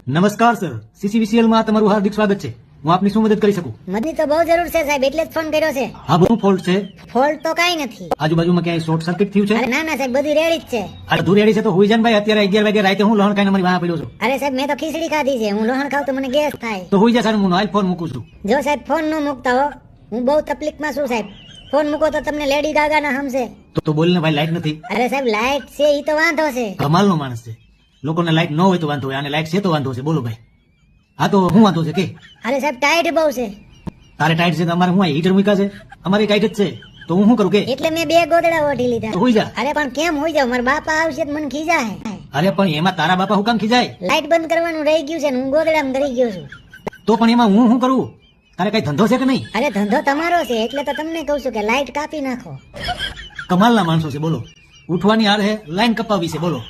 નમસ્કાર સર, સીસીવીસીએલ માં તમારું હાર્દિક સ્વાગત છે. હું આપની શું મદદ કરી શકું? મદદની તો બહુ જરૂર છે સાહેબ, એટલે જ ફોન કર્યો છે. હા, બહુ ફોલ્ટ છે. ફોલ્ટ તો કાઈ નથી. આજુબાજુમાં ક્યાંય શોર્ટ સર્કિટ થયું છે? અરે ના ના સાહેબ, બધી રેડી જ છે. આ બધું રેડી છે તો હુઈ જાન ભાઈ. અત્યારે 11 વાગે રાતે હું લોહણ ખાઈને મારી વાહ પડ્યો છું. અરે સાહેબ, મેં તો ખીચડી ખાધી છે. હું લોહણ ખાવ તો મને ગેસ થાય. તો હુઈ જા સારું, હું હાલ ફોન મૂકું છું. જો સાહેબ ફોન ન મૂકતા હો, હું બહુ તકલીફમાં છું સાહેબ. ફોન મૂકો તો તમને લેડી ગાગા ના હમશે. તો બોલ ને ભાઈ, લાઈટ નથી. અરે સાહેબ, લાઈટ છે ઈ તો વાંધો છે. કમાલનો માણસ છે. લોકોને લાઈટ ન હોય તો વાંધો હોય, આને લાઈટ છે તો વાંધો છે. બોલો ભાઈ, હા તો હું વાંધો છે કે? અરે સાહેબ, ટાઈટ બહુ છે. તારે ટાઈટ છે તો અમારે હું હીટર મૂક્યા છે, અમારે ટાઈટ જ છે. તો હું શું કરું કે? એટલે મેં 2 ગોદડા ઓઢી તો લીધા. હુઈ જા. અરે પણ કેમ હોઈ જાવ? મારા બાપા આવશે તો મને ખીજાય. અરે પણ એમાં તારા બાપા હું કામ ખીજાય? લાઈટ બંધ કરવાનું રહી ગયું છે ને હું ગોદડામાં ધરી ગયો છું. તો પણ એમાં હું શું કરું? તારે કઈ ધંધો છે કે નહીં? અરે ધંધો તમારો છે એટલે તો તમને કહું છું કે લાઈટ કાપી નાખો. કમાલના માણસો છે. બોલો, ઉઠવાની હાર હે, લાઈન કપાવી છે. બોલો.